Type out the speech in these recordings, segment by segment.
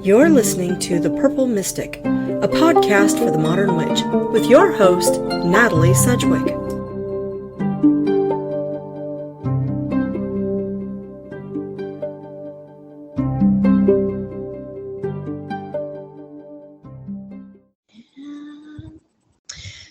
You're listening to The Purple Mystic, a podcast for the modern witch, with your host, Natalie Sedgwick.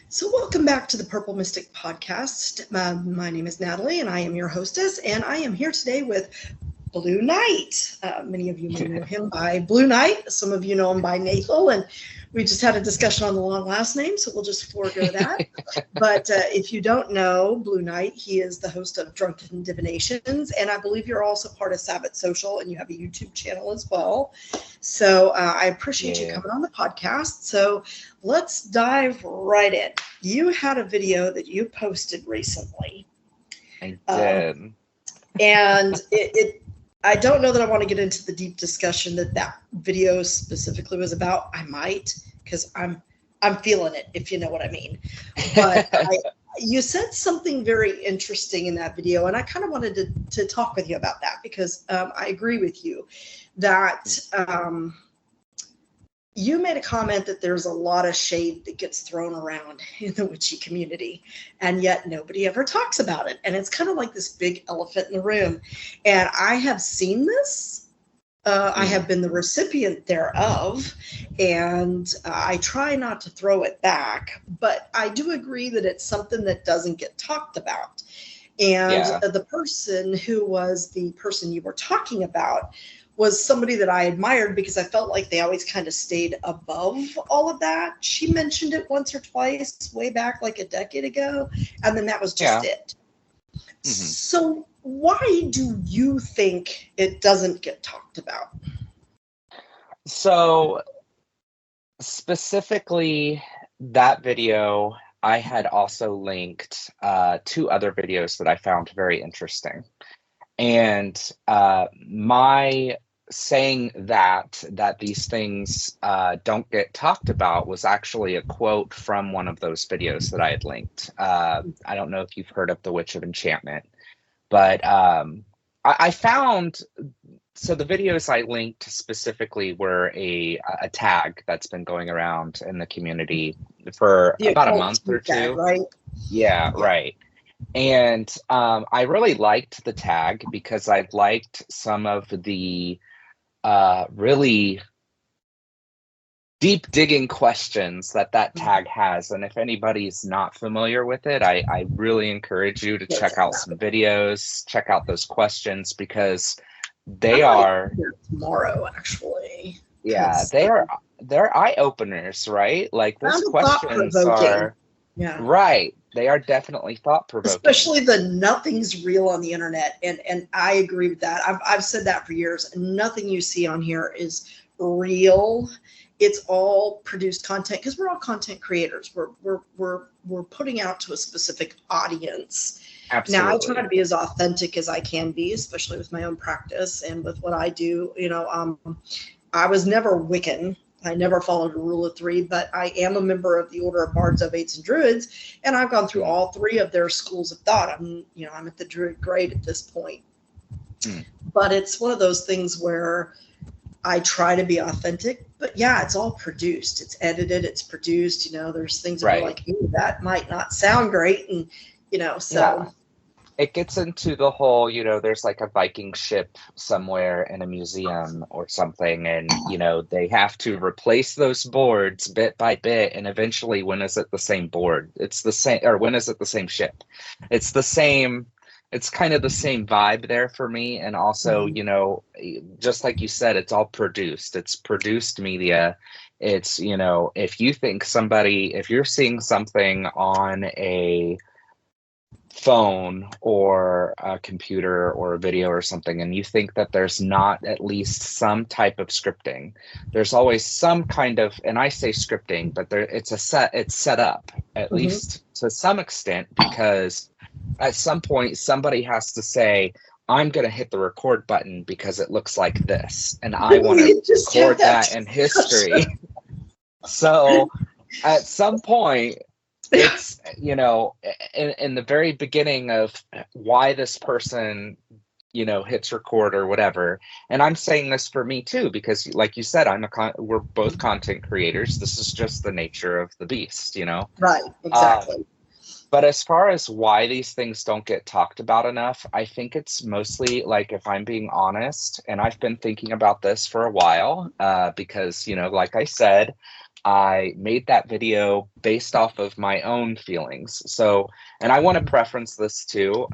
So welcome back to the Purple Mystic podcast. My name is Natalie, and I am your hostess, and I am here today with Blue Nightt. Many of you may know him by Blue Nightt. Some of you know him by Nathal, and we just had a discussion on the long last name, so we'll just forego that. But if you don't know Blue Nightt, he is the host of Drunken Divinations, and I believe you're also part of Sabbath Social, and you have a YouTube channel as well. So I appreciate you coming on the podcast. So let's dive right in. You had a video that you posted recently. I did. And I don't know that I want to get into the deep discussion that video specifically was about. I might, because I'm feeling it, if you know what I mean. But you said something very interesting in that video, and I kind of wanted to talk with you about that, because I agree with you that you made a comment that there's a lot of shade that gets thrown around in the witchy community, and yet nobody ever talks about it. And it's kind of like this big elephant in the room. And I have seen this. I have been the recipient thereof, and I try not to throw it back. But I do agree that it's something that doesn't get talked about. And the person who was the person you were talking about was somebody that I admired, because I felt like they always kind of stayed above all of that. She mentioned it once or twice way back like a decade ago, and then that was just it. Mm-hmm. So why do you think it doesn't get talked about? So specifically that video, I had also linked two other videos that I found very interesting. And my saying that these things don't get talked about was actually a quote from one of those videos that I had linked. I don't know if you've heard of The Witch of Enchantment, but I found, so the videos I linked specifically were a tag that's been going around in the community for about a month or two. Right? Yeah, right. And I really liked the tag because I liked some of the really deep digging questions that tag has. And if anybody's not familiar with it, I really encourage you to check out some videos, check out those questions, because they are tomorrow, actually. Yeah, they're eye openers, right? Like, those questions are right. They are definitely thought-provoking. Especially the nothing's real on the internet. And I agree with that. I've said that for years. Nothing you see on here is real. It's all produced content, because we're all content creators. We're putting out to a specific audience. Absolutely. Now, I try to be as authentic as I can be, especially with my own practice and with what I do. You know, I was never Wiccan. I never followed a rule of three, but I am a member of the Order of Bards, Ovates, and Druids, and I've gone through all three of their schools of thought. I'm at the Druid grade at this point. But it's one of those things where I try to be authentic, but it's all produced. It's edited, it's produced. You know, there's things that are like, ooh, that might not sound great, and so. Yeah. It gets into the whole, there's like a Viking ship somewhere in a museum or something, and, they have to replace those boards bit by bit, and eventually, when is it the same board? It's the same, or when is it the same ship? It's the same, it's kind of the same vibe there for me. And also, just like you said, it's all produced. It's produced media. It's, if you're seeing something on a phone or a computer or a video or something, and you think that there's not at least some type of scripting, there's always some kind of, and I say scripting, but it's set up at least to some extent, because at some point somebody has to say, I'm going to hit the record button because it looks like this, and I want to record that in history. So at some point, it's, in the very beginning of why this person hits record or whatever. And I'm saying this for me too, because like you said, we're both content creators. This is just the nature of the beast, Right, Um, exactly. but as far as why these things don't get talked about enough, I think it's mostly, like, if I'm being honest, and I've been thinking about this for a while, because, like I said, I made that video based off of my own feelings. So, and I want to preference this too.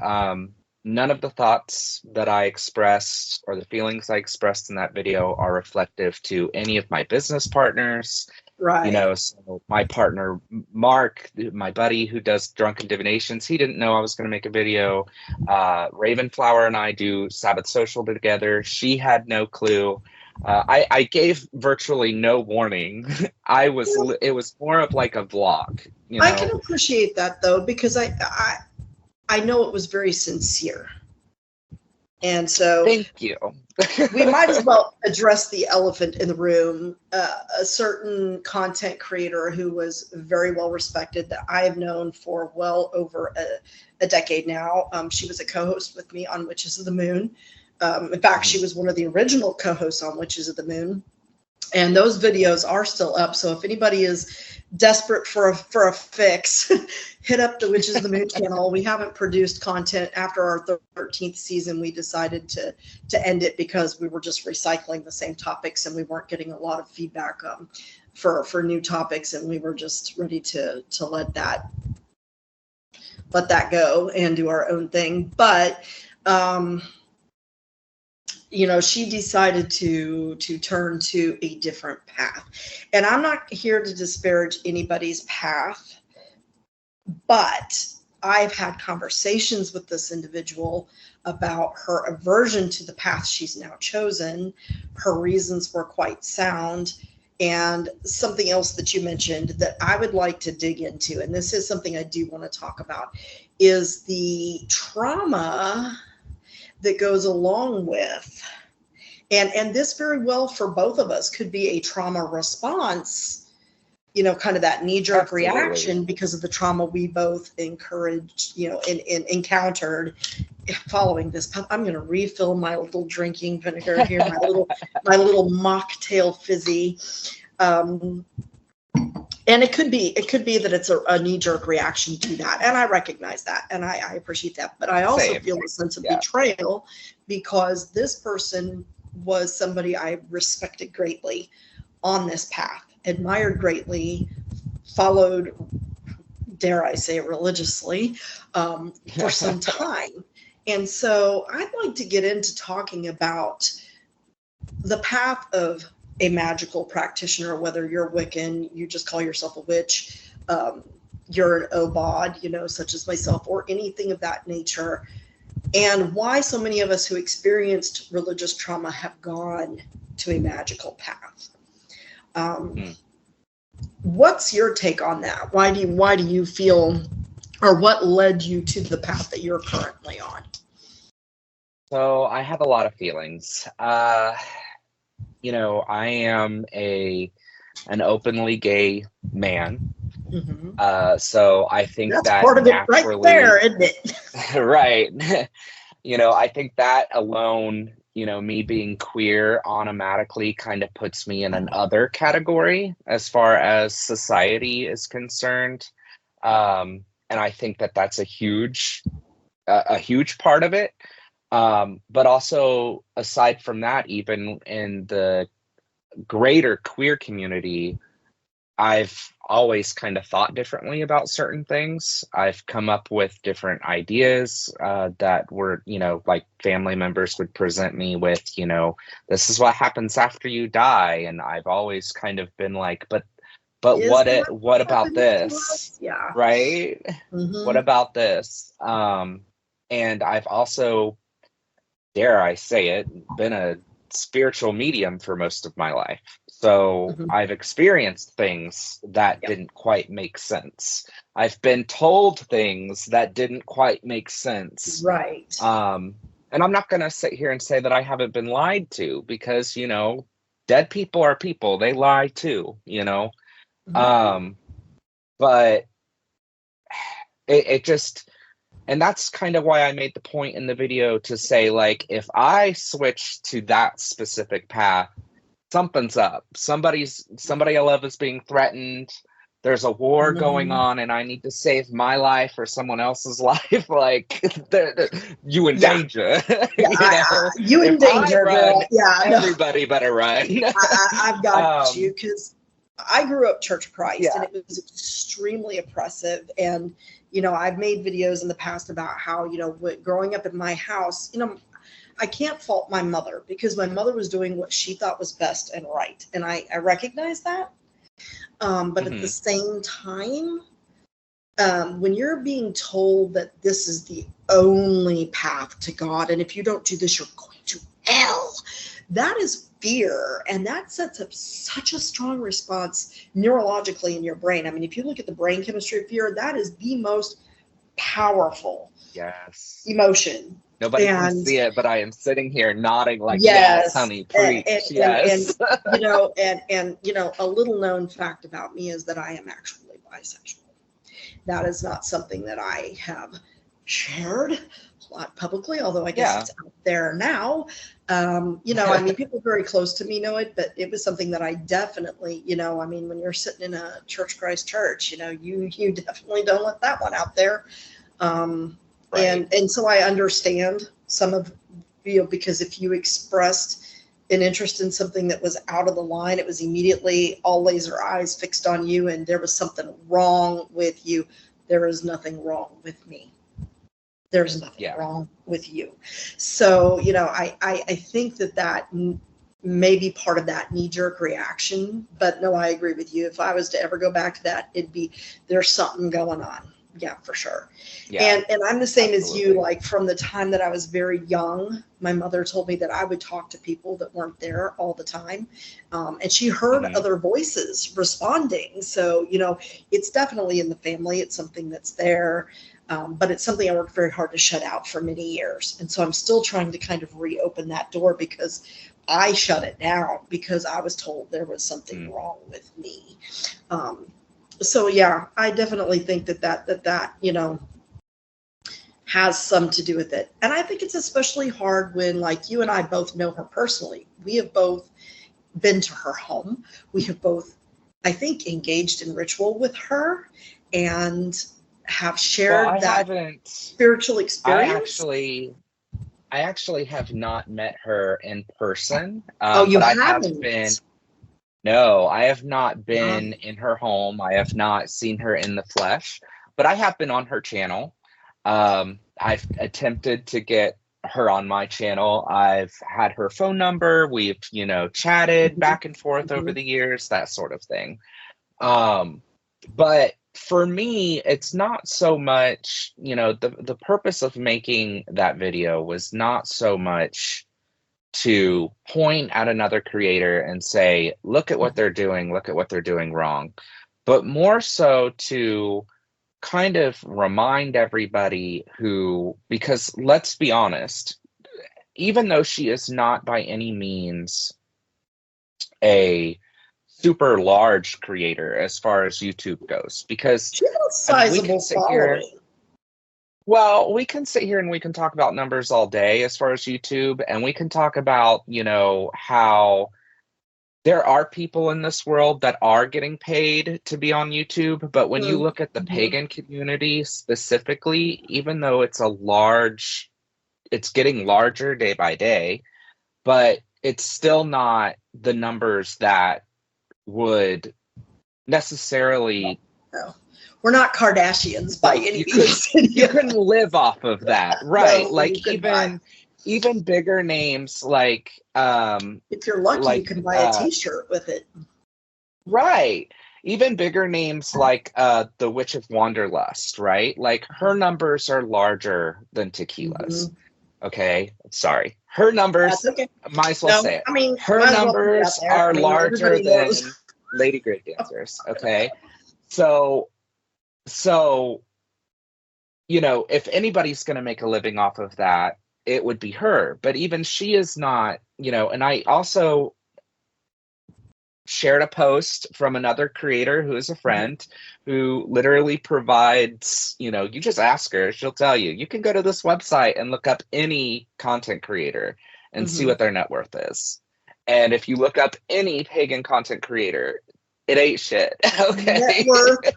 None of the thoughts that I expressed or the feelings I expressed in that video are reflective to any of my business partners. Right. So my partner, Mark, my buddy who does Drunken Divinations, he didn't know I was going to make a video. Ravenflower and I do Sabbath Social together. She had no clue. I gave virtually no warning. It was more of like a vlog, I can appreciate that though, because I know it was very sincere. And so Thank you. we might as well address the elephant in the room. A certain content creator who was very well respected that I have known for well over a decade now. She was a co-host with me on Witches of the Moon. In fact, she was one of the original co-hosts on Witches of the Moon. And those videos are still up. So if anybody is desperate for a fix, hit up the Witches of the Moon channel. We haven't produced content after our 13th season. We decided to end it because we were just recycling the same topics and we weren't getting a lot of feedback for new topics, and we were just ready to let that go and do our own thing. But she decided to turn to a different path. And I'm not here to disparage anybody's path, but I've had conversations with this individual about her aversion to the path she's now chosen. Her reasons were quite sound. And something else that you mentioned that I would like to dig into, and this is something I do want to talk about, is the trauma that goes along with, and this very well for both of us could be a trauma response, kind of that knee-jerk reaction because of the trauma we both encouraged, encountered following this. I'm going to refill my little drinking vinegar here, my little mocktail fizzy. And it could be that it's a knee-jerk reaction to that. And I recognize that. And I appreciate that. But I also feel a sense of betrayal because this person was somebody I respected greatly on this path, admired greatly, followed, dare I say, religiously for some time. And so I'd like to get into talking about the path of a magical practitioner, whether you're Wiccan, you just call yourself a witch, you're an obod, such as myself, or anything of that nature, and why so many of us who experienced religious trauma have gone to a magical path. What's your take on that? Why do you feel, or what led you to the path that you're currently on? So I have a lot of feelings. I am an openly gay man. Mm-hmm. So I think that's part of it right there, isn't it? Right. I think that alone, me being queer automatically kind of puts me in an other category as far as society is concerned. And I think that that's a huge part of it. But also, aside from that, even in the greater queer community, I've always kind of thought differently about certain things. I've come up with different ideas that were, like family members would present me with, this is what happens after you die. And I've always kind of been like, but what about this? Yeah. Right? Mm-hmm. What about this? And I've also, dare I say it, been a spiritual medium for most of my life. So mm-hmm. I've experienced things that didn't quite make sense. I've been told things that didn't quite make sense. Right. And I'm not going to sit here and say that I haven't been lied to because, dead people are people. They lie too, Mm-hmm. But it just, And that's kind of why I made the point in the video to say, like, if I switch to that specific path, something's up. Somebody I love is being threatened. There's a war going Mhm. on, and I need to save my life or someone else's life. Like, you in Yeah, danger. yeah, you If in I danger, run, girl. Yeah, no, everybody better run. I've got you um, because I grew up Church of Christ and yeah. it was extremely oppressive. And, you know, I've made videos in the past about how, you know, growing up in my house, you know, I can't fault my mother because my mother was doing what she thought was best and right. And I recognize that. But at the Mhm. same time, when you're being told that this is the only path to God, and if you don't do this, you're going to hell, that is fear. And that sets up such a strong response neurologically in your brain. I mean, if you look at the brain chemistry of fear, that is the most powerful Yes. emotion. Nobody can And see it, but I am sitting here nodding like, yes, yes, honey, preach. and Yes. you know, and you know, a little known fact about me is that I am actually bisexual. That is not something that I have shared a lot publicly, although I guess Yeah. it's out there now. You know, I mean, people very close to me know it, but it was something that I definitely, you know, I mean, when you're sitting in a Church Christ church, you know, you definitely don't let that one out there. Um, Right. and so I understand some of, you know, because if you expressed an interest in something that was out of the line, it was immediately all laser eyes fixed on you, and there was something wrong with you. There is nothing wrong with me. There's nothing Yeah. wrong with you. So, you know, I think that may be part of that knee jerk reaction. But no, I agree with you. If I was to ever go back to that, it'd be there's something going on. Yeah, for sure. Yeah. And I'm the same as you. Absolutely. Like from the time that I was very young, my mother told me that I would talk to people that weren't there all the time, and she heard Hmm. other voices responding. So you know, it's definitely in the family. It's something that's there, but it's something I worked very hard to shut out for many years. And so I'm still trying to kind of reopen that door because I shut it down because I was told there was something Mm. wrong with me. Um, so yeah, I definitely think that you know has some to do with it. And I think it's especially hard when like you and I both know her personally. We have both been to her home. We have both, I think, engaged in ritual with her and have Well, shared I that haven't. spiritual I experience. actually, I actually have not met her in person, Oh, you but I have been. haven't? No, I have not been Um, in her home. I have not seen her in the flesh, but I have been on her channel. I've attempted to get her on my channel. I've had her phone number. We've, chatted mhm, back and forth over mhm, the years, that sort of thing. Um, but for me, it's not so much, the purpose of making that video was not so much to point at another creator and say, look at what mhm, they're doing, look at what they're doing wrong, but more so to kind of remind everybody because let's be honest, even though she is not by any means a super large creator as far as YouTube goes, because she has a I mean, we can sizable sit here. following. Well, we can sit here and we can talk about numbers all day as far as YouTube, and we can talk about, how there are people in this world that are getting paid to be on YouTube, but when you Mm, look at the mhm. pagan community specifically, even though it's getting larger day by day, but it's still not the numbers that would necessarily, No, we're not Kardashians by like, any you couldn't means. you Yeah. couldn't live off of that, right? No, Like you could not. even bigger names like If you're lucky, you like can buy a T-shirt with it. right, even bigger names like the Witch of Wanderlust, right? Like her numbers are larger than Tequila's. Hmm. Okay, sorry, her That's numbers, okay. might as well No, say it, I mean, her might as well put it out numbers there. I are mean, larger everybody knows. than Lady Gravedancer's. Okay, so so if anybody's going to make a living off of that, it would be her. But even she is not, and I also, shared a post from another creator who is a friend who literally provides, you just ask her, she'll tell you. You can go to this website and look up any content creator and see what their net worth is. And if you look up any pagan content creator, it ain't shit. Okay. Net worth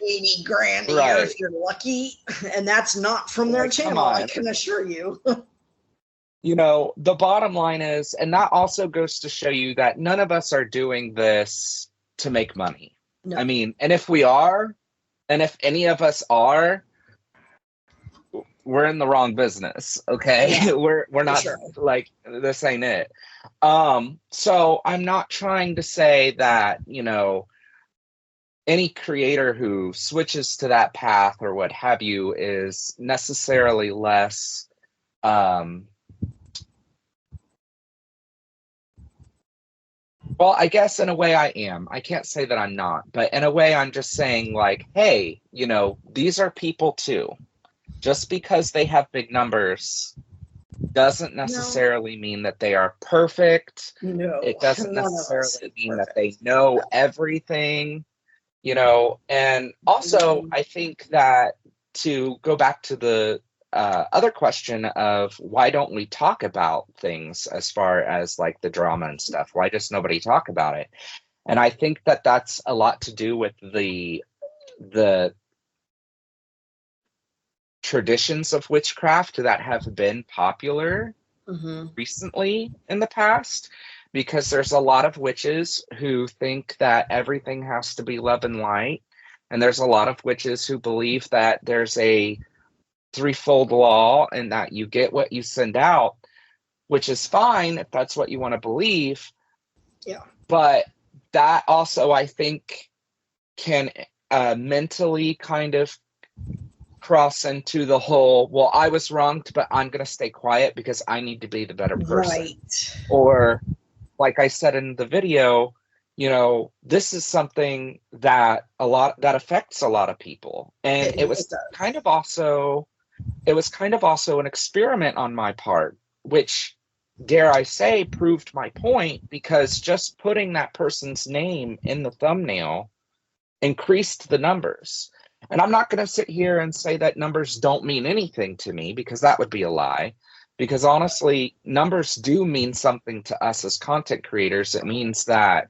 80 grand a year Right. if you're lucky. And that's not from their channel, I can assure you. The bottom line is, and that also goes to show you that none of us are doing this to make money. No. I mean, and if we are, and if any of us are, we're in the wrong business. Okay. Yeah, we're not sure. like, this ain't it. So I'm not trying to say that, any creator who switches to that path or what have you is necessarily less, well, I guess in a way I am. I can't say that I'm not, but in a way I'm just saying like, hey, these are people too. Just because they have big numbers doesn't necessarily mean that they are perfect. No, it doesn't necessarily mean that they know everything, and also I think that, to go back to the other question of why don't we talk about things as far as like the drama and stuff, why does nobody talk about it? And I think that that's a lot to do with the traditions of witchcraft that have been popular recently in the past, because there's a lot of witches who think that everything has to be love and light, and there's a lot of witches who believe that there's a threefold law and that you get what you send out, which is fine if that's what you want to believe. Yeah. But that also, I think, can mentally kind of cross into the whole, well, I was wronged, but I'm going to stay quiet because I need to be the better person. Right. Or, like I said in the video, this is something that affects a lot of people. And it was kind of also an experiment on my part, which, dare I say, proved my point, because just putting that person's name in the thumbnail increased the numbers. And I'm not going to sit here and say that numbers don't mean anything to me, because that would be a lie. Because honestly, numbers do mean something to us as content creators. It means that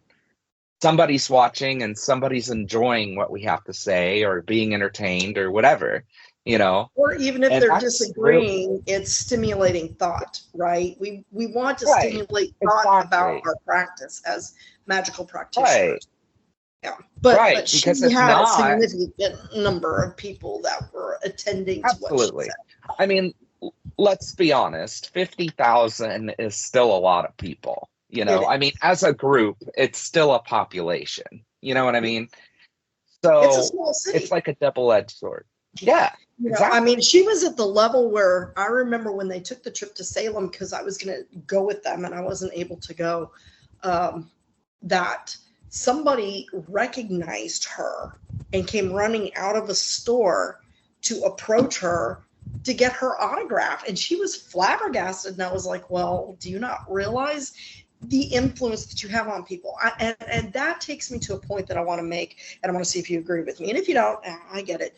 somebody's watching and somebody's enjoying what we have to say, or being entertained, or whatever, Or even if they're disagreeing, it's stimulating thought, right? We want to stimulate thought about our practice as magical practitioners. Right. Yeah, but she had a significant number of people that were attending to what she said. I mean, let's be honest, 50,000 is still a lot of people. I mean, as a group, it's still a population. You know what I mean? So it's a small city. It's like a double-edged sword. Yeah. Exactly. I mean, she was at the level where I remember when they took the trip to Salem, because I was going to go with them and I wasn't able to go, that somebody recognized her and came running out of a store to approach her to get her autograph. And she was flabbergasted. And I was like, well, do you not realize the influence that you have on people? And that takes me to a point that I want to make, and I want to see if you agree with me. And if you don't, I get it.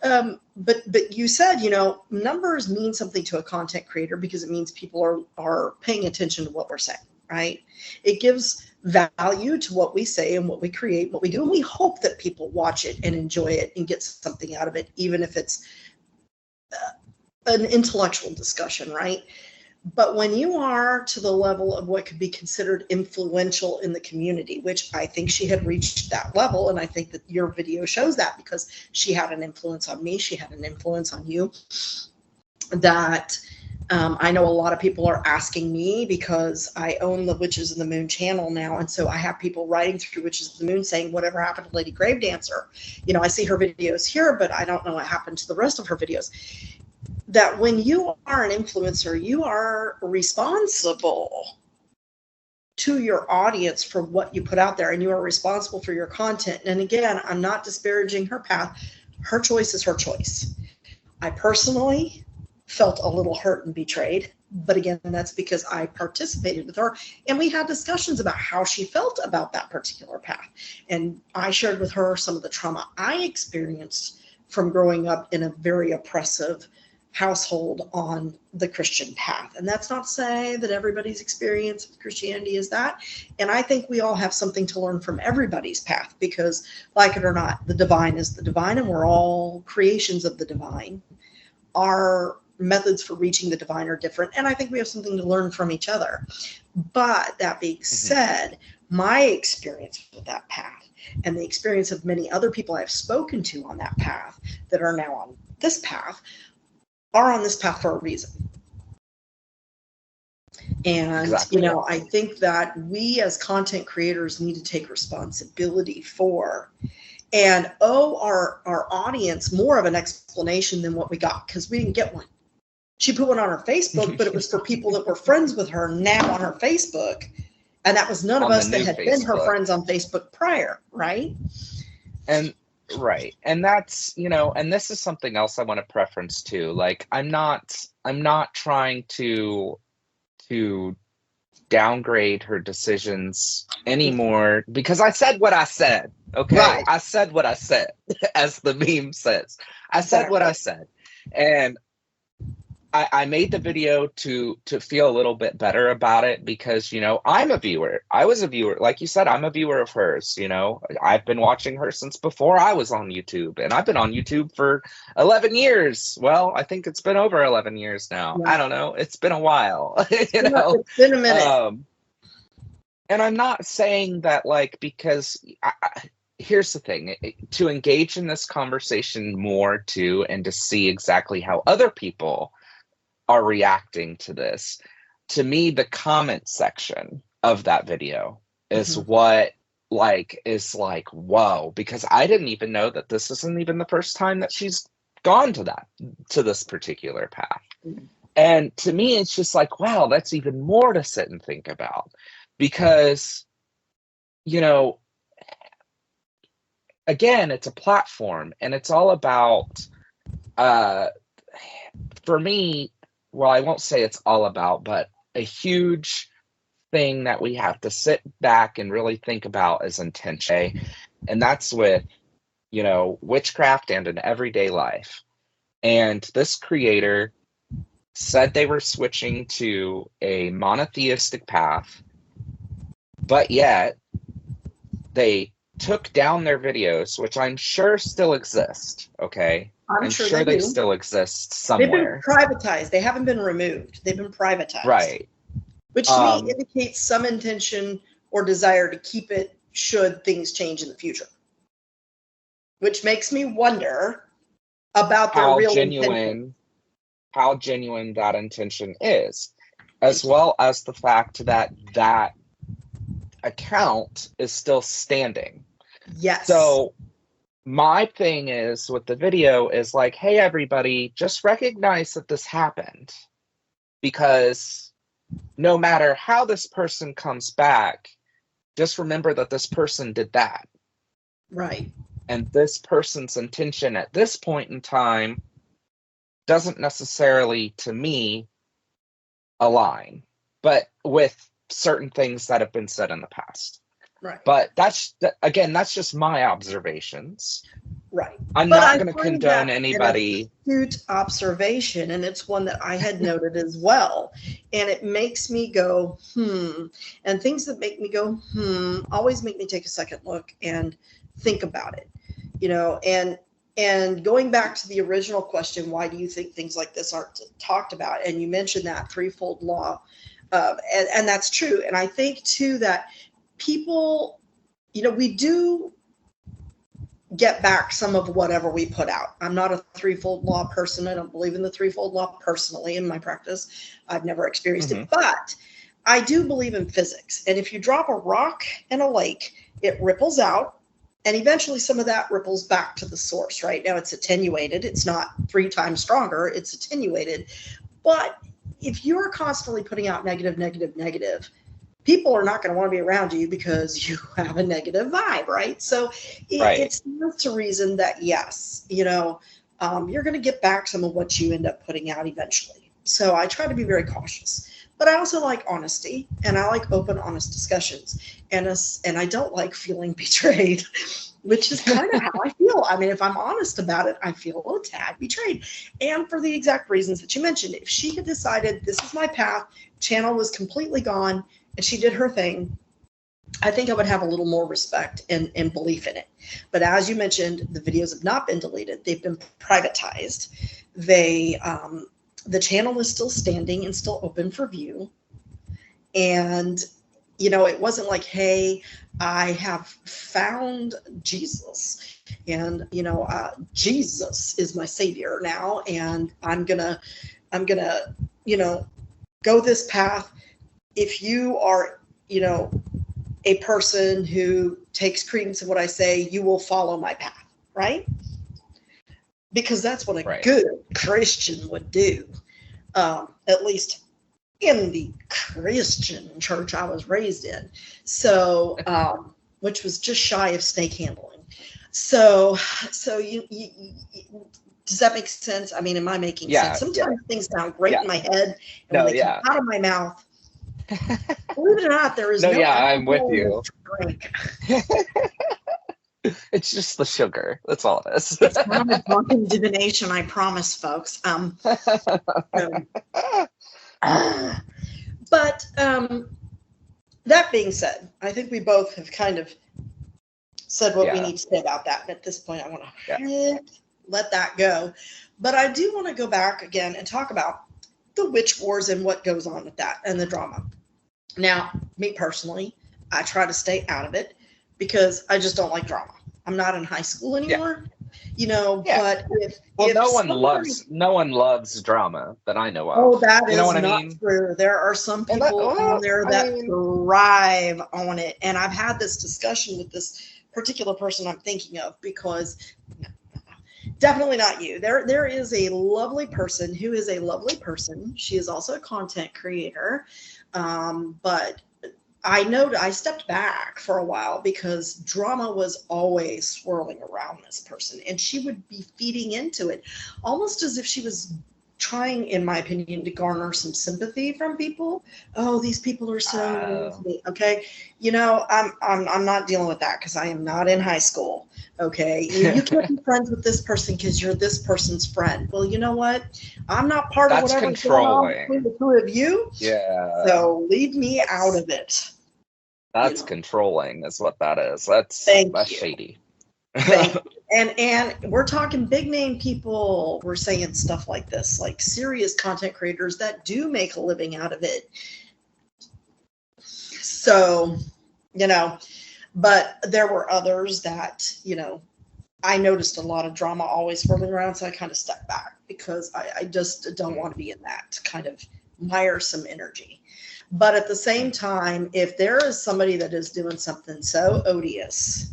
But you said, numbers mean something to a content creator because it means people are paying attention to what we're saying, right? It gives value to what we say and what we create, what we do. And we hope that people watch it and enjoy it and get something out of it, even if it's an intellectual discussion, right? But when you are to the level of what could be considered influential in the community, which I think she had reached that level, and I think that your video shows that, because she had an influence on me, she had an influence on you, that I know a lot of people are asking me, because I own the Witches of the Moon channel now, and so I have people writing through Witches of the Moon saying, whatever happened to Lady Gravedancer? I see her videos here, but I don't know what happened to the rest of her videos. That when you are an influencer, you are responsible to your audience for what you put out there, and you are responsible for your content. And again, I'm not disparaging her path. Her choice is her choice. I personally felt a little hurt and betrayed But again, that's because I participated with her and we had discussions about how she felt about that particular path. And I shared with her some of the trauma I experienced from growing up in a very oppressive household on the Christian path. And that's not to say that everybody's experience with Christianity is that. And I think we all have something to learn from everybody's path because, like it or not, the divine is the divine and we're all creations of the divine. Our methods for reaching the divine are different. And I think we have something to learn from each other. But that being said, my experience with that path and the experience of many other people I've spoken to on that path that are now on this path are on this path for a reason. And, Exactly. I think that we as content creators need to take responsibility for and owe our audience more of an explanation than what we got, because we didn't get one. She put one on her Facebook, but it was for people that were friends with her now on her Facebook. And that was none of us that had been her friends on Facebook prior, right? And right. And that's, and this is something else I want to preference too. Like, I'm not trying to downgrade her decisions anymore because I said what I said. Okay. Right. I said what I said, as the meme says. I said what I said. And I made the video to feel a little bit better about it because, I'm a viewer. I was a viewer. Like you said, I'm a viewer of hers. I've been watching her since before I was on YouTube, and I've been on YouTube for 11 years. Well, I think it's been over 11 years now. Yeah. I don't know. It's been a while. It's been a minute. And I'm not saying that because here's the thing, to engage in this conversation more too, and to see exactly how other people are reacting to this. To me, the comment section of that video is what is whoa, because I didn't even know that this isn't even the first time that she's gone to this particular path. And to me, it's just wow, that's even more to sit and think about, because, again, it's a platform and it's all about, for me, well, I won't say it's all about, but a huge thing that we have to sit back and really think about is intention. And that's with, witchcraft and in everyday life. And this creator said they were switching to a monotheistic path, but yet they took down their videos, which I'm sure still exist, okay? I'm sure they still exist somewhere. They've been privatized. They haven't been removed. They've been privatized. Right. Which to me indicates some intention or desire to keep it should things change in the future. Which makes me wonder about their real intention. How genuine that intention is, as well as the fact that that account is still standing. Yes. So my thing is with the video is hey, everybody, just recognize that this happened, because no matter how this person comes back, just remember that this person did that. Right. And this person's intention at this point in time doesn't necessarily, to me, align, but with certain things that have been said in the past. Right. But that's just my observations. Right. I'm not going to condone anybody. An astute observation, and it's one that I had noted as well. And it makes me go, And things that make me go, always make me take a second look and think about it. And going back to the original question, why do you think things like this aren't talked about? And you mentioned that threefold law, and that's true. And I think too that people, we do get back some of whatever we put out. I'm not a threefold law person. I don't believe in the threefold law personally in my practice. I've never experienced it, but I do believe in physics. And if you drop a rock in a lake, it ripples out. And eventually some of that ripples back to the source, right? Now it's attenuated. It's not 3 times stronger. It's attenuated. But if you're constantly putting out negative, people are not going to want to be around you because you have a negative vibe, right? So it's not to reason that, yes, you're going to get back some of what you end up putting out eventually. So I try to be very cautious. But I also like honesty, and I like open, honest discussions. And I don't like feeling betrayed, which is kind of how I feel. I mean, if I'm honest about it, I feel a tad betrayed. And for the exact reasons that you mentioned, if she had decided this is my path, channel was completely gone, and she did her thing, I think I would have a little more respect and belief in it. But as you mentioned, the videos have not been deleted. They've been privatized. The channel is still standing and still open for view. And, it wasn't like, hey, I have found Jesus and, Jesus is my savior now. And I'm gonna, go this path. If you are, a person who takes credence in what I say, you will follow my path, right? Because that's what a good Christian would do, at least in the Christian church I was raised in. So, which was just shy of snake handling. So you does that make sense? I mean, am I making sense? Sometimes things sound great in my head, and when they come out of my mouth, believe it or not, there is no. I'm with you. Drink. It's just the sugar. That's all it is. It's not a drunken divination, I promise, folks. But that being said, I think we both have kind of said what we need to say about that. And at this point, I want to let that go. But I do want to go back again and talk about the witch wars and what goes on with that and the drama. Now, me personally, I try to stay out of it because I just don't like drama. I'm not in high school anymore, but if no one loves drama that I know of. Oh, that is not true. There are some people on there that thrive on it. And I've had this discussion with this particular person I'm thinking of because definitely not you. There is a lovely person who is a lovely person. She is also a content creator. But I stepped back for a while because drama was always swirling around this person, and she would be feeding into it almost as if she was trying, in my opinion, to garner some sympathy from people. Oh, these people are so okay. I'm not dealing with that because I am not in high school. Okay, you can't be friends with this person because you're this person's friend. Well, you know what? I'm not part of whatever's going on between the two of you. Yeah. So leave me out of it. That's controlling, is what that is. That's shady. Thank you. And we're talking big name people. We're saying stuff like this, like serious content creators that do make a living out of it. So, but there were others that, I noticed a lot of drama always swirling around. So I kind of stepped back because I just don't want to be in that kind of miresome energy. But at the same time, if there is somebody that is doing something so odious,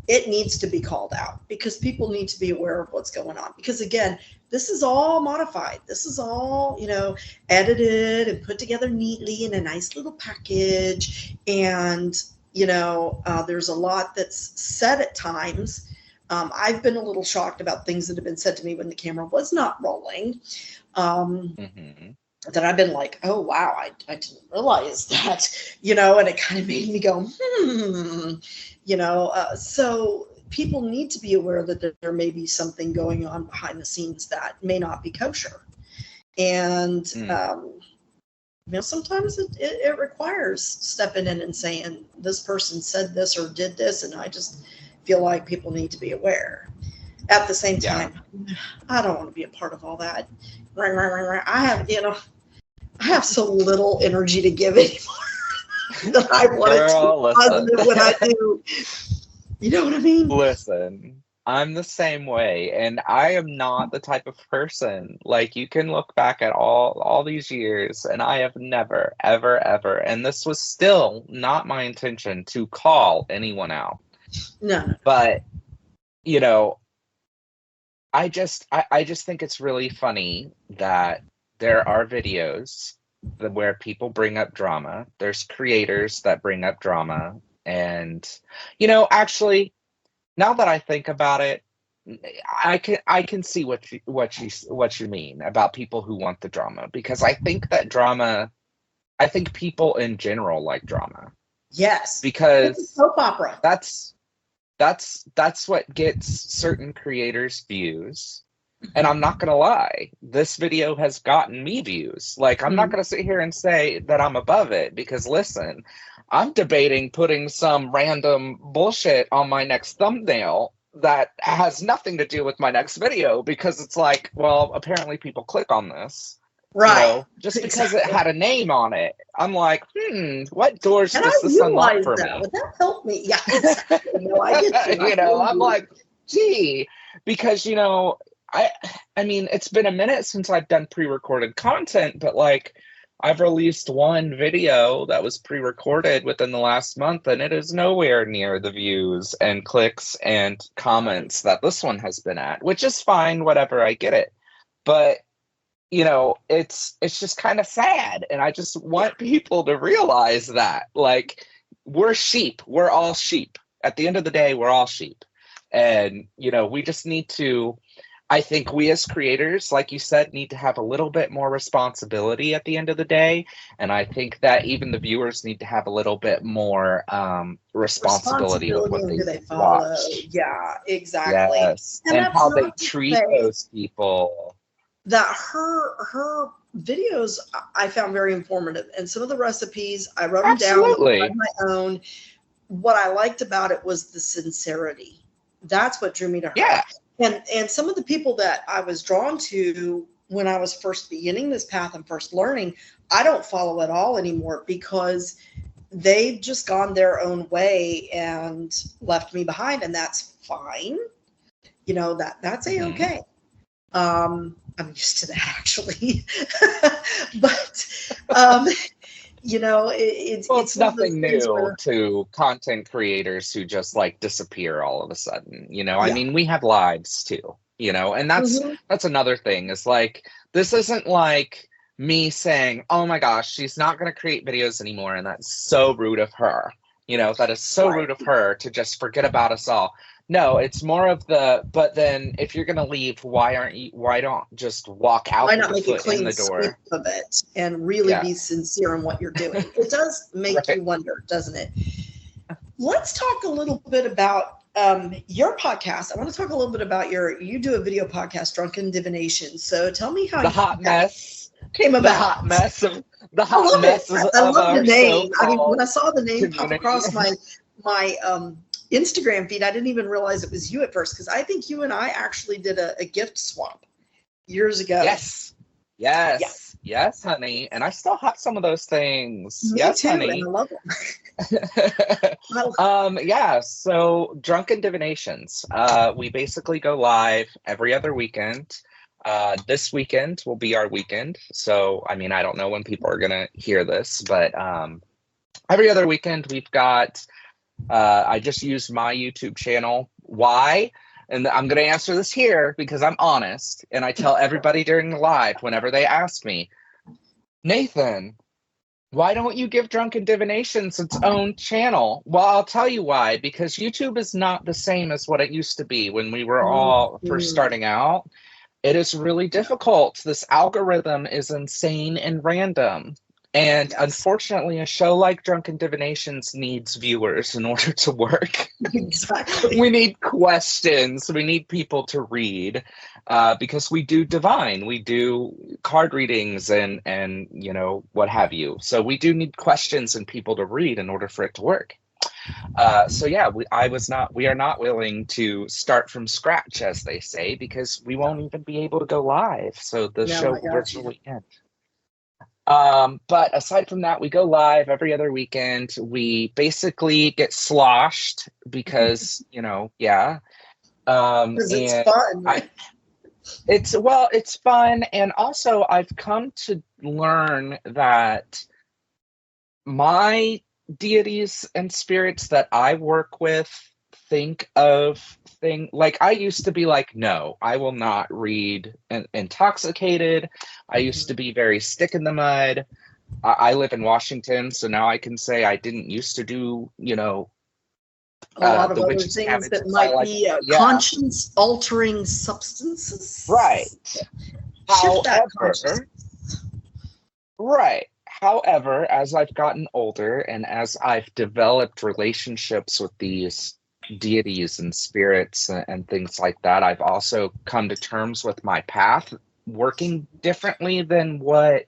it needs to be called out because people need to be aware of what's going on. Because again, this is all modified. This is all, edited and put together neatly in a nice little package. And, there's a lot that's said at times. I've been a little shocked about things that have been said to me when the camera was not rolling. That I've been like, oh, wow, I didn't realize that, and it kind of made me go, so people need to be aware that there may be something going on behind the scenes that may not be kosher. And, sometimes it requires stepping in and saying, this person said this or did this, and I just feel like people need to be aware. At the same time, I don't want to be a part of all that. I have so little energy to give anymore that I want to be positive when I do. You know what I mean? Listen, I'm the same way, and I am not the type of person, like, you can look back at all these years, and I have never, ever, ever, and this was still not my intention to call anyone out. No. But, I just think it's really funny that there are videos where people bring up drama. There's creators that bring up drama. And, actually, now that I think about it, I can see what you mean about people who want the drama, because I think I think people in general like drama, Yes. It's a because soap opera. that's what gets certain creators views. And I'm not gonna lie, this video has gotten me views. Like, I'm not gonna sit here and say that I'm above it, because listen, I'm debating putting some random bullshit on my next thumbnail that has nothing to do with my next video, because it's like, well, apparently people click on this, Right. just because it had a name on it. I'm like, what doors And does I this unlock realized for that. me? Would that help me? Yeah, exactly. No, I get you. I'm like, gee, because I mean, it's been a minute since I've done pre-recorded content, but like, I've released one video that was pre-recorded within the last month, and it is nowhere near the views and clicks and comments that this one has been at, which is fine, whatever, I get it. But it's just kind of sad, and I just want people to realize that, like, we're sheep. We're all sheep. At the end of the day, we're all sheep. And we just need to, I think we as creators, like you said, need to have a little bit more responsibility at the end of the day. And I think that even the viewers need to have a little bit more responsibility with what in who they watch. follow. Yeah, exactly. Yes. And that's how they not to treat say those people. that her videos I found very informative, and some of the recipes I wrote them down on my own. What I liked about it was the sincerity. That's what drew me to her. Yeah. And some of the people that I was drawn to when I was first beginning this path and first learning, I don't follow at all anymore, because they've just gone their own way and left me behind, and that's fine. That's a-okay. I'm used to that, actually. But it's nothing new to content creators who just like disappear all of a sudden. I mean, we have lives too, and that's another thing, is like, this isn't like me saying, oh my gosh, she's not going to create videos anymore, and that's so rude of her. That is so rude of her to just forget about us all. No, it's more of but then if you're going to leave, why don't just walk out? Why not make a clean sweep of it and really be sincere in what you're doing? It does make you wonder, doesn't it? Let's talk a little bit about your podcast. I want to talk a little bit about you do a video podcast, Drunken Divinations. So tell me how the hot mess came about. The hot mess. I love the name. I mean, when I saw the name pop across my Instagram feed, I didn't even realize it was you at first, because I think you and I actually did a gift swap years ago. Yes, honey. And I still have some of those things. Me too, honey. And I love them. So Drunken Divinations. We basically go live every other weekend. This weekend will be our weekend. So, I mean, I don't know when people are going to hear this, but every other weekend we've got, I just used my YouTube channel. Why? And I'm going to answer this here because I'm honest. And I tell everybody during the live, whenever they ask me, Nathan, why don't you give Drunken Divinations its own channel? Well, I'll tell you why. Because YouTube is not the same as what it used to be when we were all first starting out. It is really difficult. This algorithm is insane and random. And unfortunately, a show like Drunken Divinations needs viewers in order to work. Exactly. We need questions. We need people to read, because we do divine. We do card readings and what have you. So we do need questions and people to read in order for it to work. We are not willing to start from scratch, as they say, because we won't even be able to go live. So the show will virtually end. But aside from that, we go live every other weekend. We basically get sloshed because, because it's fun. Right? It's fun. And also I've come to learn that my deities and spirits that I work with think of like, I used to be like, no, I will not read intoxicated. I used to be very stick in the mud. I live in Washington, so now I can say I didn't used to do A lot of The other witch's things cabbage that is I might like. be Yeah, conscience-altering substances. right. Shift that However, consciousness. right. However, as I've gotten older and as I've developed relationships with these deities and spirits and things like that, I've also come to terms with my path working differently than what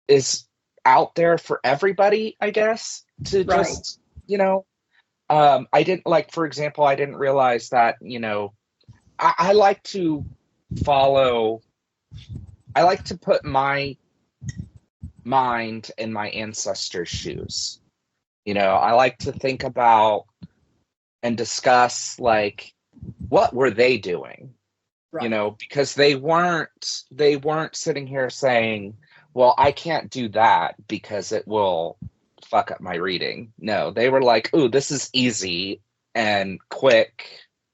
is out there for everybody, I guess, to Right. just, I didn't like, for example, I didn't realize that, I like to follow, I like to put my mind in my ancestors' shoes. I like to think about and discuss like what were they doing? Right. Because they weren't sitting here saying, well, I can't do that because it will fuck up my reading. No, they were like, ooh, this is easy and quick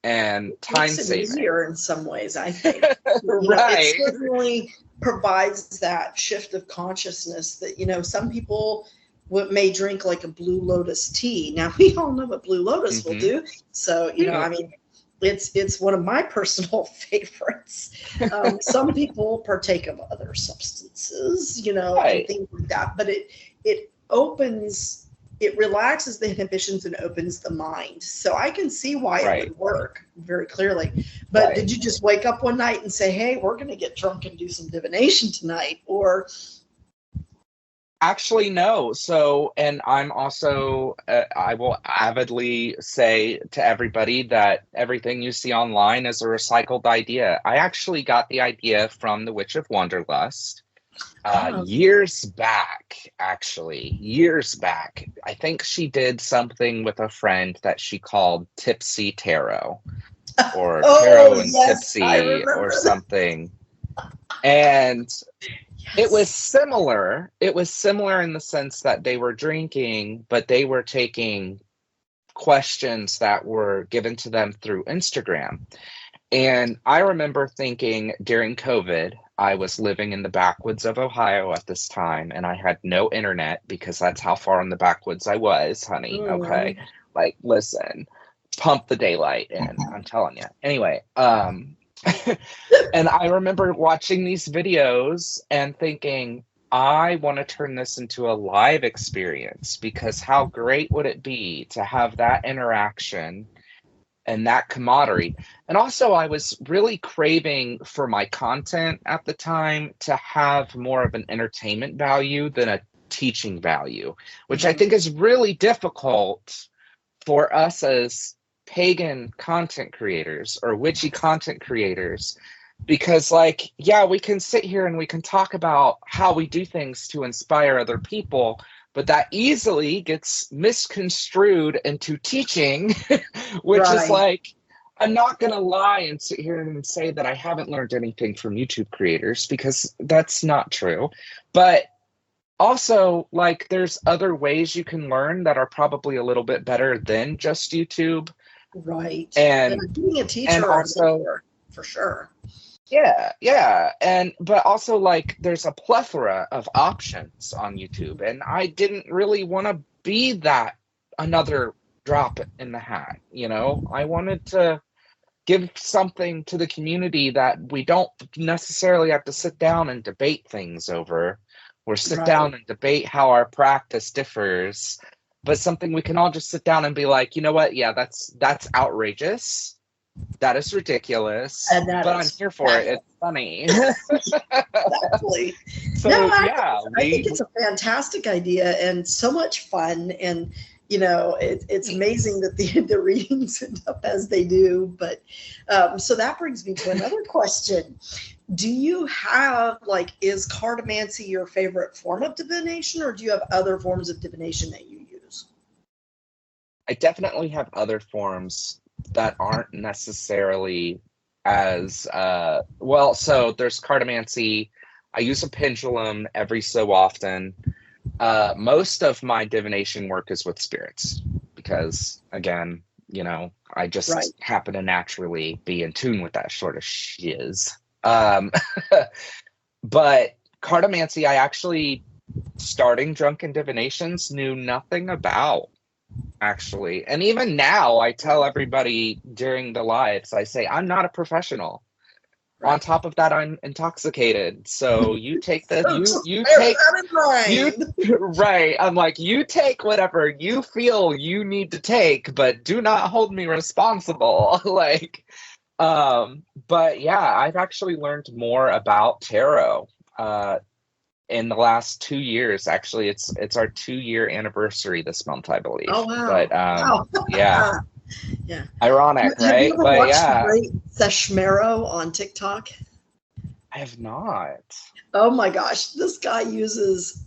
and time Makes it saving. easier in some ways, I think. Right. It certainly provides that shift of consciousness that, some people may drink like a Blue Lotus tea. Now, we all know what Blue Lotus will Mm-hmm. do. So, I mean, it's one of my personal favorites. Some people partake of other substances, Right. and things like that. But it opens, it relaxes the inhibitions and opens the mind. So I can see why Right. it would work very clearly. But Right. did you just wake up one night and say, "Hey, we're going to get drunk and do some divination tonight"? Or Actually, no. So, and I'm also, I will avidly say to everybody that everything you see online is a recycled idea. I actually got the idea from the Witch of Wanderlust years back, actually, years back. I think she did something with a friend that she called Tipsy Tarot or Tarot and yes, Tipsy or something. And it was similar. It was similar in the sense that they were drinking, but they were taking questions that were given to them through Instagram. And I remember thinking during COVID, I was living in the backwoods of Ohio at this time, and I had no internet because that's how far in the backwoods I was, honey. Okay. Like, listen, pump the daylight in, I'm telling you. Anyway, and I remember watching these videos and thinking, I want to turn this into a live experience because how great would it be to have that interaction and that camaraderie. And also, I was really craving for my content at the time to have more of an entertainment value than a teaching value, which I think is really difficult for us as pagan content creators or witchy content creators. Because, like, yeah, we can sit here and we can talk about how we do things to inspire other people, but that easily gets misconstrued into teaching, which is like, I'm not going to lie and sit here and say that I haven't learned anything from YouTube creators because that's not true. But also, like, there's other ways you can learn that are probably a little bit better than just YouTube. Right. And being a teacher and also, for sure. Yeah. But also, like, there's a plethora of options on YouTube, and I didn't really want to be that another drop in the hat, I wanted to give something to the community that we don't necessarily have to sit down and debate things over, or sit down and debate how our practice differs, but something we can all just sit down and be like, you know what? Yeah, that's outrageous. That is ridiculous, but I'm here for it. It's funny. Exactly. So, I think it's a fantastic idea and so much fun. And, it's amazing that the readings end up as they do. But so that brings me to another question. Do you have, like, is cartomancy your favorite form of divination, or do you have other forms of divination that you use? I definitely have other forms that aren't necessarily as well. So there's cartomancy. I use a pendulum every so often. Most of my divination work is with spirits because, again, I just happen to naturally be in tune with that sort of shiz. But cartomancy, I actually, starting Drunken Divinations, knew nothing about. actually. And even now, I tell everybody during the lives, I say, I'm not a professional. Right. On top of that, I'm intoxicated. So you take the So just you bear take that in mind. right. I'm like, you take whatever you feel you need to take, but do not hold me responsible. Like, but yeah, I've actually learned more about tarot in the last 2 years. Actually, it's our 2-year anniversary this month, I believe. Oh wow! But Wow. yeah, Yeah. ironic, Have you right? ever But watched yeah, Great Seshmero on TikTok? I have not. Oh my gosh, this guy uses.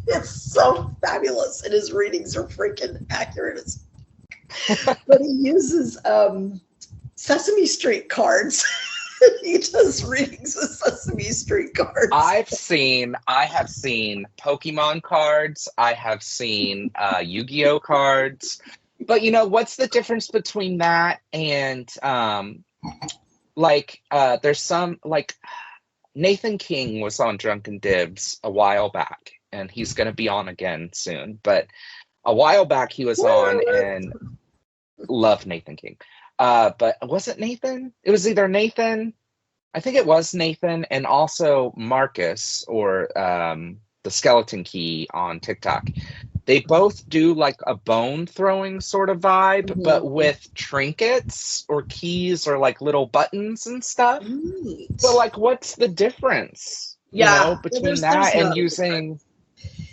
It's so fabulous, and his readings are freaking accurate. But he uses Sesame Street cards. He does readings with Sesame Street cards. I have seen Pokemon cards. I have seen Yu-Gi-Oh cards. But what's the difference between that and there's some like Nathan King was on Drunken Divs a while back, and he's going to be on again soon. But a while back he was on, and love Nathan King. But was it Nathan? It was either Nathan. I think it was Nathan, and also Marcus, or the Skeleton Key on TikTok. They both do like a bone throwing sort of vibe, but with trinkets or keys or like little buttons and stuff. Neat. So like, what's the difference? Between that and using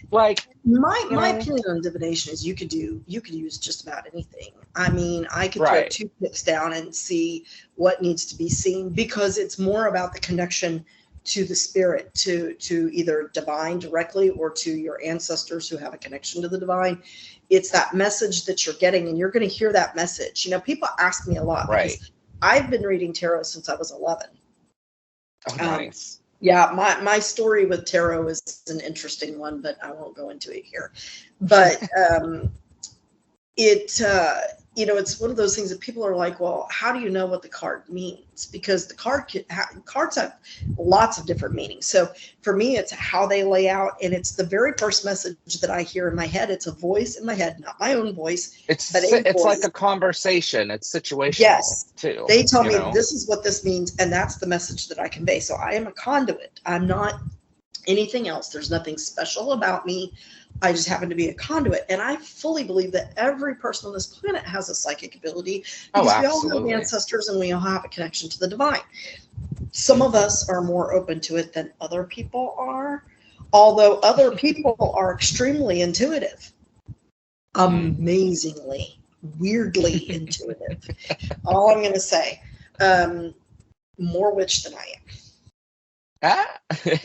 like my opinion on divination is you could use just about anything. I mean, I could throw right. 2 picks down and see what needs to be seen, because it's more about the connection to the spirit, to either divine directly or to your ancestors who have a connection to the divine. It's that message that you're getting, and you're going to hear that message. People ask me a lot, Right. because I've been reading tarot since I was 11. Oh, nice. Yeah, my story with tarot is an interesting one, but I won't go into it here. But it's one of those things that people are like, well, how do you know what the card means? Because the cards have lots of different meanings. So for me, it's how they lay out, and it's the very first message that I hear in my head. It's a voice in my head, not my own voice. It's voice. Like a conversation. It's situational. Yes, too. They tell me this is what this means, and that's the message that I convey. So I am a conduit. I'm not anything else. There's nothing special about me. I just happen to be a conduit. And I fully believe that every person on this planet has a psychic ability, because we all have ancestors and we all have a connection to the divine. Some of us are more open to it than other people are, although other people are extremely intuitive, amazingly, weirdly intuitive. All I'm going to say, more witch than I am.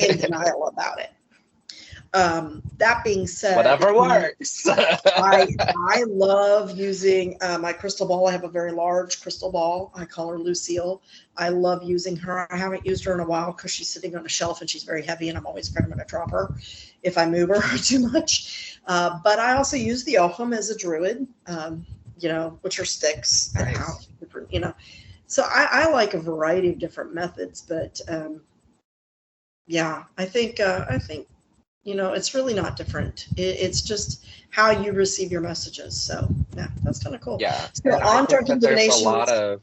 In denial about it. That being said, whatever works. I love using my crystal ball. I have a very large crystal ball. I call her Lucille. I love using her. I haven't used her in a while because she's sitting on a shelf and she's very heavy, and I'm always afraid I'm going to drop her if I move her too much. But I also use the Oham as a druid, which are sticks. Nice. So I like a variety of different methods, but I think it's really not different. It's just how you receive your messages. So yeah, that's kind of cool. Yeah. So on Drunken Divinations,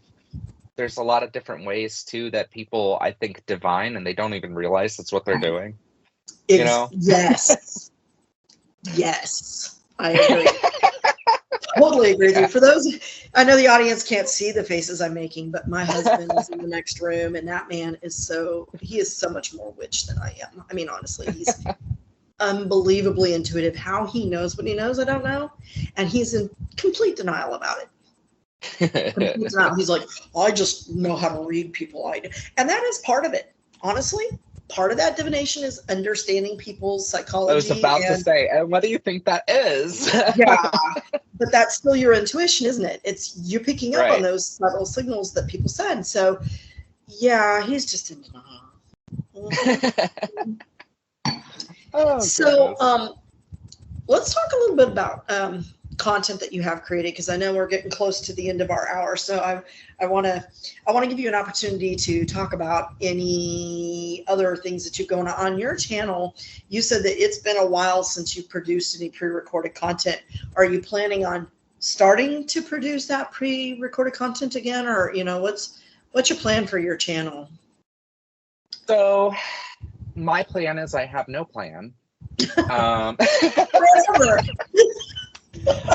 there's a lot of different ways too that people, I think, divine, and they don't even realize that's what they're doing. Yes. Yes. I agree. Totally agree with you. For those, I know the audience can't see the faces I'm making, but my husband is in the next room, and that man is so much more witch than I am. I mean, honestly, he's unbelievably intuitive. How he knows what he knows, I don't know. And he's in complete denial about it. He's like, I just know how to read people. And that is part of it. Honestly, part of that divination is understanding people's psychology. I was about to say, and what do you think that is? Yeah, but that's still your intuition, isn't it? It's you picking up on those subtle signals that people send. So yeah, he's just in denial. Let's talk a little bit about content that you have created, because I know we're getting close to the end of our hour. So I want to give you an opportunity to talk about any other things that you've going on your channel. You said that it's been a while since you produced any pre-recorded content. Are you planning on starting to produce that pre-recorded content again, or what's your plan for your channel? So my plan is I have no plan.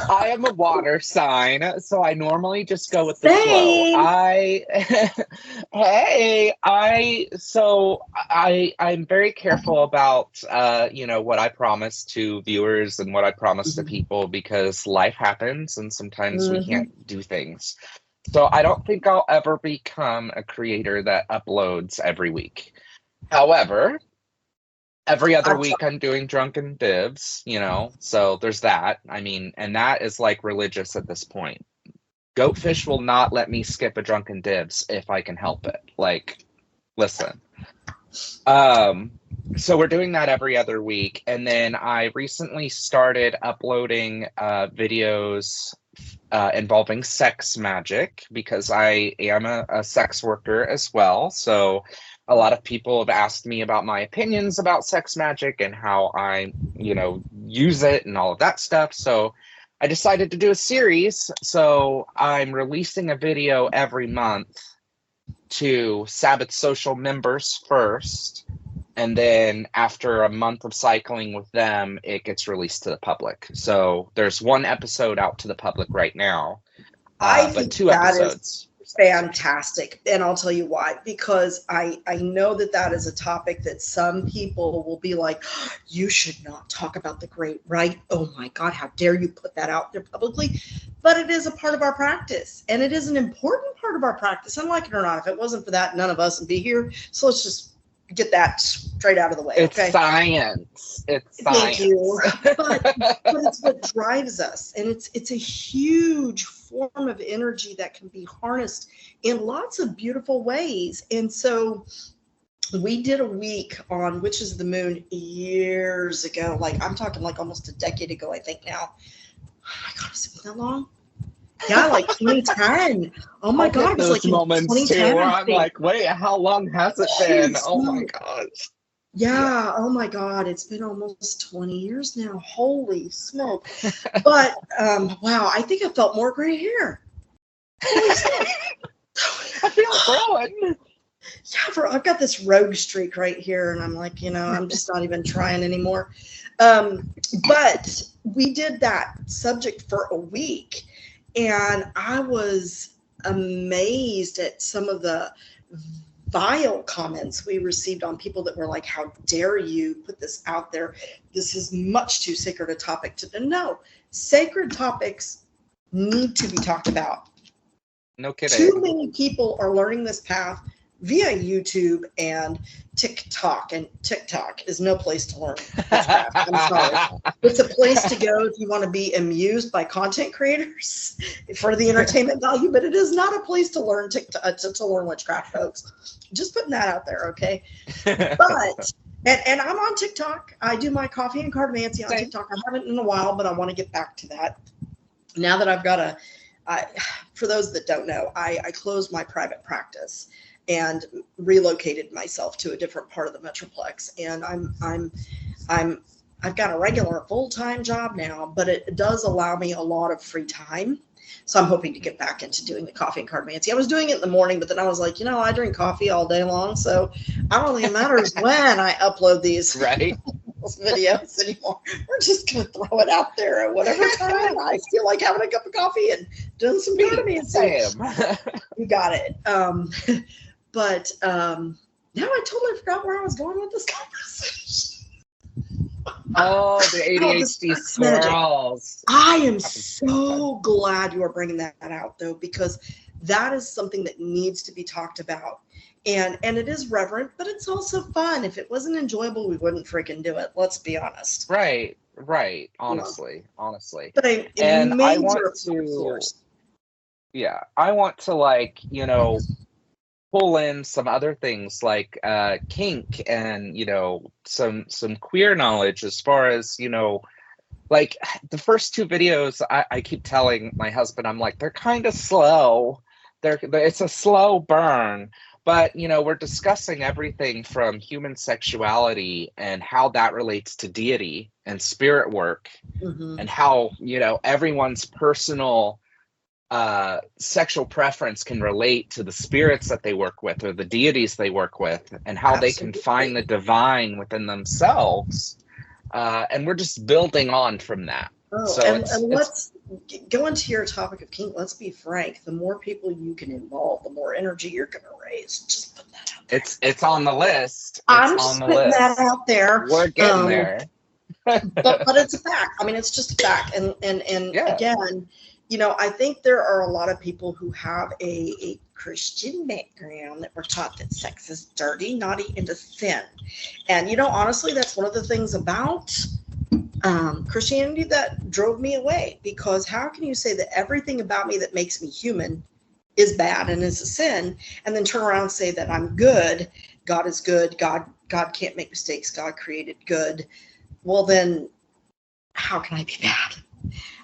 I am a water sign, so I normally just go with the flow. I'm very careful about what I promise to viewers and what I promise to people, because life happens and sometimes we can't do things. So I don't think I'll ever become a creator that uploads every week. However, every other week I'm doing Drunken Divs, so there's that. I mean, and that is like religious at this point. Goatfish will not let me skip a Drunken Divs if I can help it. Like, listen. So we're doing that every other week. And then I recently started uploading videos involving sex magic, because I am a sex worker as well. So a lot of people have asked me about my opinions about sex magic and how I, use it and all of that stuff. So I decided to do a series. So I'm releasing a video every month to Sabbath Social members first. And then after a month of cycling with them, it gets released to the public. So there's one episode out to the public right now, but 2 episodes. Fantastic. And I'll tell you why, because I know that is a topic that some people will be like, you should not talk about the great right. Oh my God, how dare you put that out there publicly? But it is a part of our practice, and it is an important part of our practice. And like it or not, if it wasn't for that, none of us would be here. So let's just get that straight out of the way. It's science. It's science. Thank you. But it's what drives us, and it's a huge form of energy that can be harnessed in lots of beautiful ways. And so we did a week on Witches of the Moon years ago. Like, I'm talking like almost a decade ago, I think now. Oh my God, has it been that long? Yeah, like 2010. Oh my God, it was like moments 2010. Too, where I'm like, wait, how long has it been? Oh my gosh. Yeah, oh my God, it's been almost 20 years now. Holy smoke. But wow, I think I felt more gray hair. Holy smoke. I feel growing. Yeah, I've got this rogue streak right here, and I'm like, I'm just not even trying anymore. But we did that subject for a week, and I was amazed at some of the vile comments we received on people that were like, how dare you put this out there? This is much too sacred a topic to know. Sacred topics need to be talked about. No kidding. Too many people are learning this path via YouTube and TikTok, and TikTok is no place to learn this path. I'm sorry. It's a place to go if you want to be amused by content creators for the entertainment value, but it is not a place to learn to learn witchcraft, folks. Just putting that out there, okay? But and I'm on TikTok. I do my coffee and cartomancy on TikTok. I haven't in a while, but I want to get back to that. Now that I've got for those that don't know, I closed my private practice and relocated myself to a different part of the Metroplex. And I've got a regular full-time job now, but it does allow me a lot of free time. So I'm hoping to get back into doing the coffee and cartomancy. I was doing it in the morning, but then I was like, I drink coffee all day long, so I don't think it matters when I upload these videos anymore. We're just going to throw it out there at whatever time I feel like having a cup of coffee and doing some cartomancy. You got it. But now I totally forgot where I was going with this conversation. Oh, the ADHD squirrels. I am so glad you are bringing that out, though, because that is something that needs to be talked about. And it is reverent, but it's also fun. If it wasn't enjoyable, we wouldn't freaking do it. Let's be honest. Right. Honestly. But I want to pull in some other things like kink and some queer knowledge as far as like the first two videos, I keep telling my husband, I'm like, they're kind of slow. It's a slow burn. But, we're discussing everything from human sexuality and how that relates to deity and spirit work, and how, everyone's personal sexual preference can relate to the spirits that they work with or the deities they work with, and how they can find the divine within themselves. And we're just building on from that. And let's go into your topic of kink. Let's be frank. The more people you can involve, the more energy you're going to raise. Just put that out there. It's on the list. I'm just putting that out there. We're getting there. but it's a fact. I mean, it's just a fact. And again, I think there are a lot of people who have a Christian background that were taught that sex is dirty, naughty, and a sin. And, honestly, that's one of the things about Christianity that drove me away, because how can you say that everything about me that makes me human is bad and is a sin, and then turn around and say that I'm good, God is good, God can't make mistakes, God created good? Well, then how can I be bad?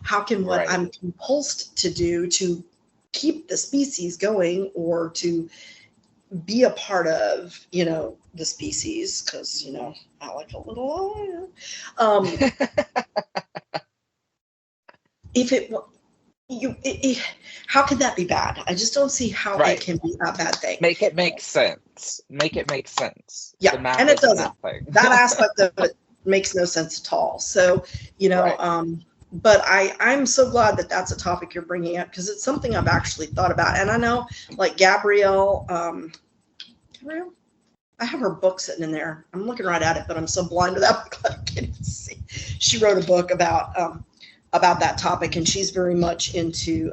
How can what I'm compulsed to do to keep the species going, or to be a part of, the species, because, I like a little, how can that be bad? I just don't see how it can be a bad thing. Make it make sense. Yeah, and it doesn't. That aspect of it makes no sense at all. So, but I'm so glad that that's a topic you're bringing up, because it's something I've actually thought about. And I know, like Gabrielle, I have her book sitting in there. I'm looking right at it, but I'm so blind to that book I can't even see. She wrote a book about that topic, and she's very much into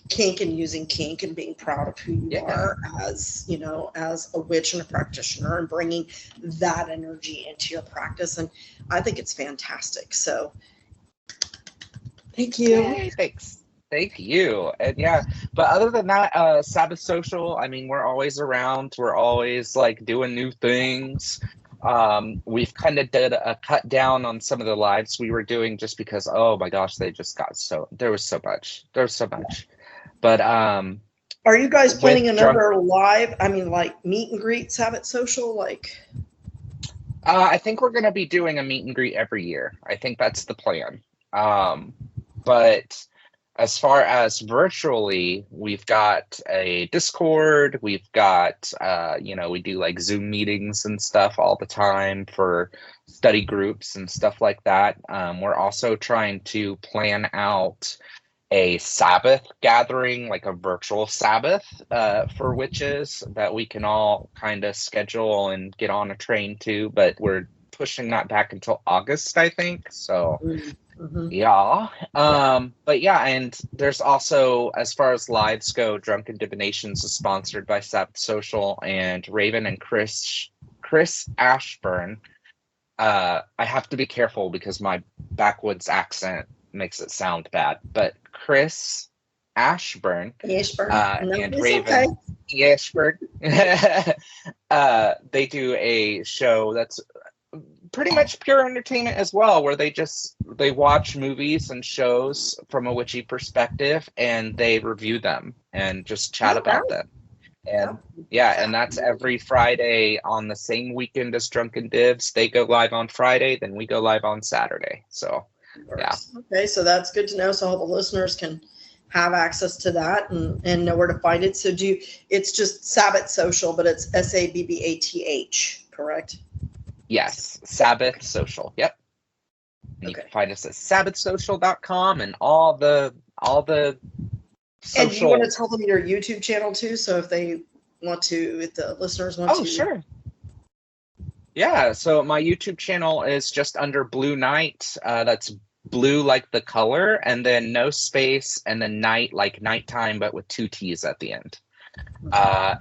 kink and using kink and being proud of who you are as, as a witch and a practitioner, and bringing that energy into your practice. And I think it's fantastic. So thank you. Yay, thank you. And but other than that, Sabbath Social, I mean, we're always around. We're always like doing new things. We've kind of did a cut down on some of the lives we were doing, just because, oh my gosh, they just got there was so much. But are you guys planning another live? I mean, like meet and greet Sabbath Social, like? I think we're going to be doing a meet and greet every year. I think that's the plan. But as far as virtually, we've got a Discord. We've got, we do like Zoom meetings and stuff all the time for study groups and stuff like that. We're also trying to plan out a Sabbath gathering, like a virtual Sabbath for witches that we can all kind of schedule and get on a train to, but we're pushing that back until August, I think. So but and there's also, as far as lives go, Drunken Divinations is sponsored by Sabbath Social, and Raven and Chris Ashburn. I have to be careful because my backwoods accent makes it sound bad, but Chris Ashburn and Raven Ashburn, they do a show that's pretty much pure entertainment as well, where they watch movies and shows from a witchy perspective, and they review them and just chat about them. And and that's every Friday on the same weekend as Drunken Divs. They go live on Friday, then we go live on Saturday. So okay, so that's good to know, so all the listeners can have access to that and know where to find it. So it's just Sabbath Social, but it's SABBATH, correct? Yes, Sabbath Social. Yep. And you can find us at sabbathsocial.com and all the social. And you want to tell them your YouTube channel too, so if the listeners want to. Oh, sure. Yeah, so my YouTube channel is just under Blue Night. That's blue like the color, and then no space, and then night like nighttime, but with 2 T's at the end.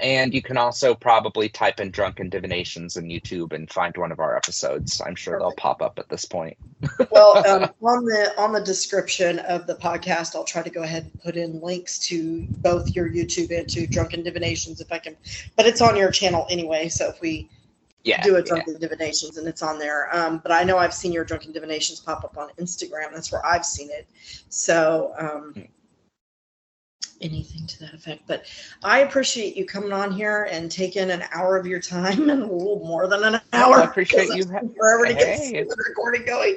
And you can also probably type in Drunken Divinations in YouTube and find one of our episodes. I'm sure they'll pop up at this point. Well, on the description of the podcast, I'll try to go ahead and put in links to both your YouTube and to Drunken Divinations if I can. But it's on your channel anyway, so if we Yeah, do a yeah. Drunken Divinations, and it's on there. But I know I've seen your Drunken Divinations pop up on Instagram. That's where I've seen it. So anything to that effect. But I appreciate you coming on here and taking an hour of your time, and a little more than an No, I hour appreciate because you. it's forever to get Hey, the it's recording going.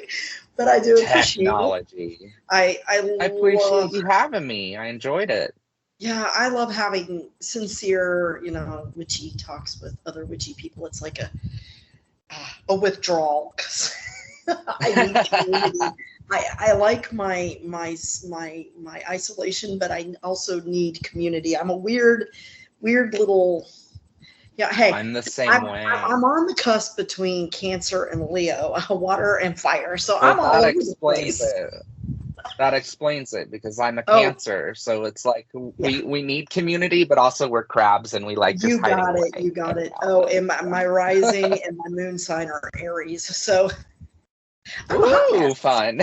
But I do appreciate it. technology. I I appreciate love, you having me. I enjoyed it. yeah, I love having sincere, witchy talks with other witchy people. It's like a withdrawal, 'cause I need community. I like my isolation, but I also need community. I'm a weird little, yeah. Hey, I'm the same I'm way. I'm on the cusp between Cancer and Leo, water and fire. So Well, I'm all that over the explains place. it. That explains it because I'm a Oh, Cancer, so it's like yeah. we need community, but also we're crabs and we like just You hiding got it. away You got every it. now and Oh, then. and my rising and my moon sign are Aries. So I'm a hot Woo, mess. fun.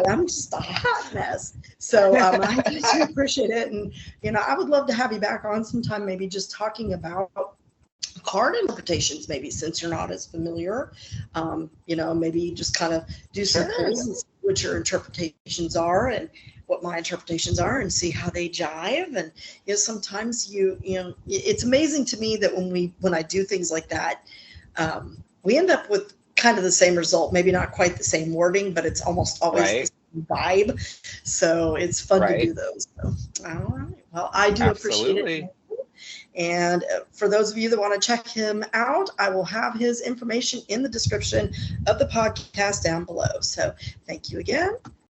I'm just a hot mess. So I do appreciate it. And, I would love to have you back on sometime, maybe just talking about card interpretations, maybe since you're not as familiar. Maybe just kind of do some Sure. polls and see what your interpretations are and what my interpretations are and see how they jive. And, sometimes it's amazing to me that when I do things like that, we end up with kind of the same result, maybe not quite the same wording, but it's almost always the Right. same vibe. So it's fun to Right. do those. So, all right. Well, I do appreciate it. Absolutely. And for those of you that want to check him out, I will have his information in the description of the podcast down below. So thank you again.